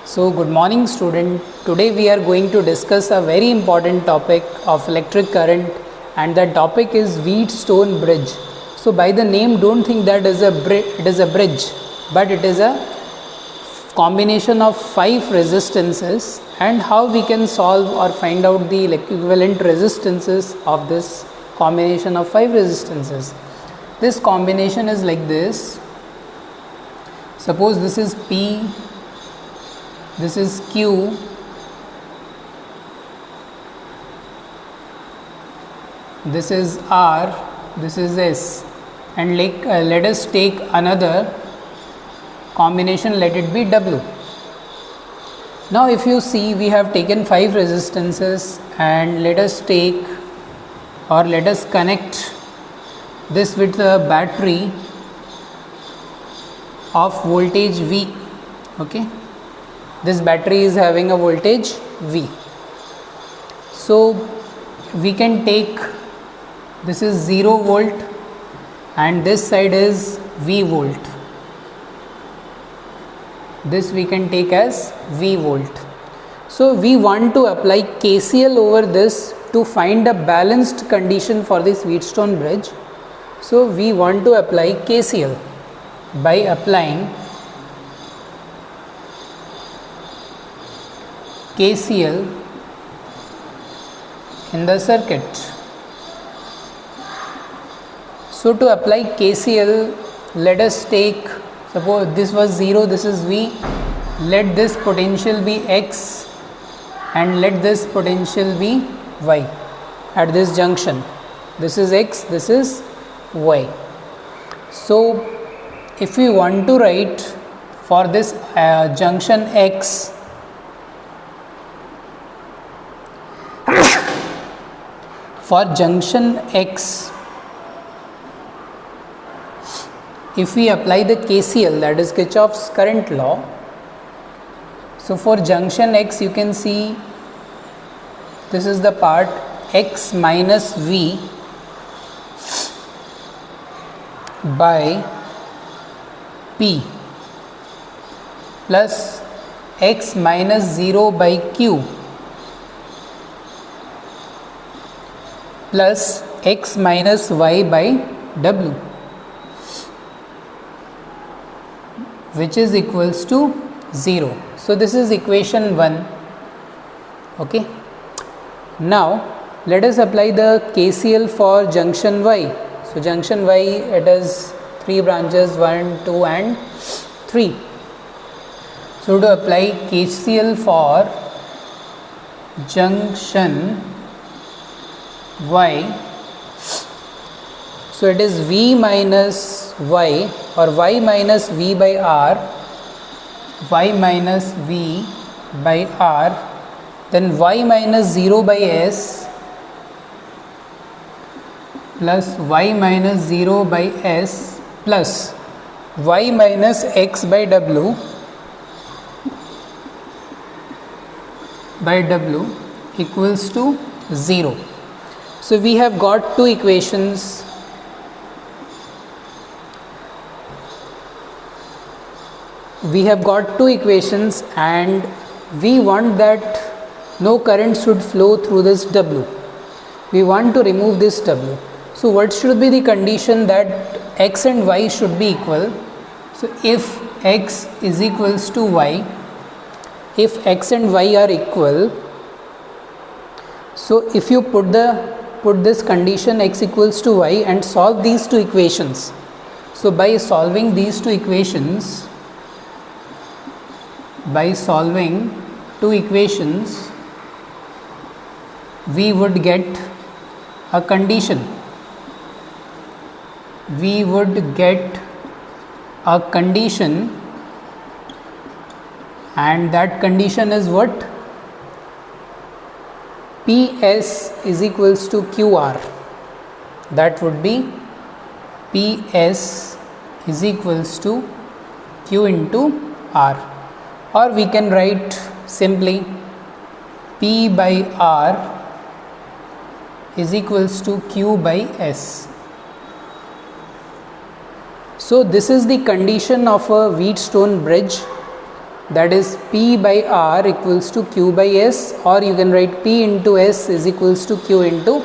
So good morning student. Today we are going to discuss a very important topic of electric current, and that topic is Wheatstone bridge. So by the name don't think that it is a bridge, but it is a combination of 5 resistances, and how we can solve or find out the equivalent resistances of this combination of 5 resistances. This combination is like this. Suppose this is P, this is Q, this is R, this is S, and let us take another combination, let it be W. Now if you see, we have taken 5 resistances, and let us take or let us connect this with a battery of voltage V. Okay, this battery is having a voltage V. So we can take, this is 0 volt and this side is V volt. This we can take as V volt. So we want to apply KCL over this to find a balanced condition for this Wheatstone bridge. So we want to apply KCL by applying KCL in the circuit. So to apply KCL, let us take, suppose this was 0, this is V, let this potential be X and let this potential be Y at this junction. This is X, this is Y. So if we want to write for this junction X, for junction X, if we apply the KCL, that is Kirchhoff's current law, so for junction X you can see this is the part X minus V by P plus X minus 0 by Q plus X minus Y by W, which is equals to 0. So this is equation 1. Okay. Now let us apply the KCL for junction Y. So junction Y, it is 3 branches, 1, 2 and 3. So to apply KCL for junction Y, so it is V minus Y or Y minus V by R, Y minus V by R, then Y minus 0 by S plus Y minus 0 by S plus Y minus X by W equals to 0. So we have got 2 equations. We have got 2 equations and we want that no current should flow through this W. We want to remove this W. So what should be the condition? That X and Y should be equal. So if X is equals to Y, if X and Y are equal, so if you put this condition X equals to Y and solve these 2 equations. So by solving these 2 equations, we would get a condition. And that condition is what? PS is equals to QR. That would be PS is equals to Q into R. Or we can write simply P by R is equals to Q by S. So this is the condition of a Wheatstone bridge. that is P by R equals to Q by S, or you can write P into S is equals to Q into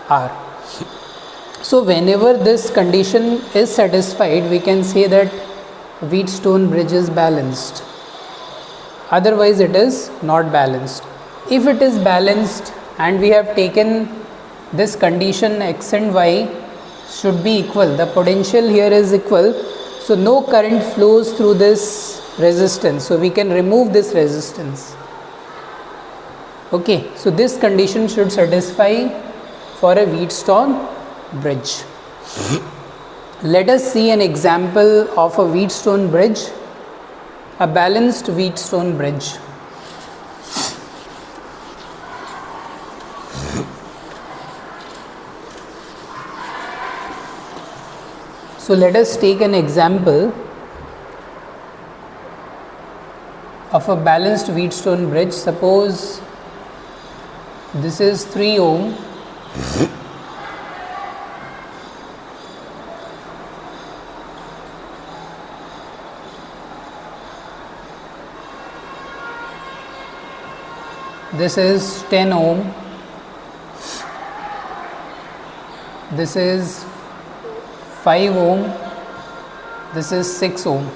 R. So whenever this condition is satisfied, we can say that Wheatstone bridge is balanced. Otherwise it is not balanced. If it is balanced and we have taken this condition X and Y should be equal, the potential here is equal, so no current flows through this resistance, so we can remove this resistance. Okay, so this condition should satisfy for a Wheatstone bridge. Let us see an example of a Wheatstone bridge, a balanced Wheatstone bridge. So let us take an example of a balanced Wheatstone bridge. Suppose this is 3 ohm this is 10 ohm, this is 5 ohm, this is 6 ohm.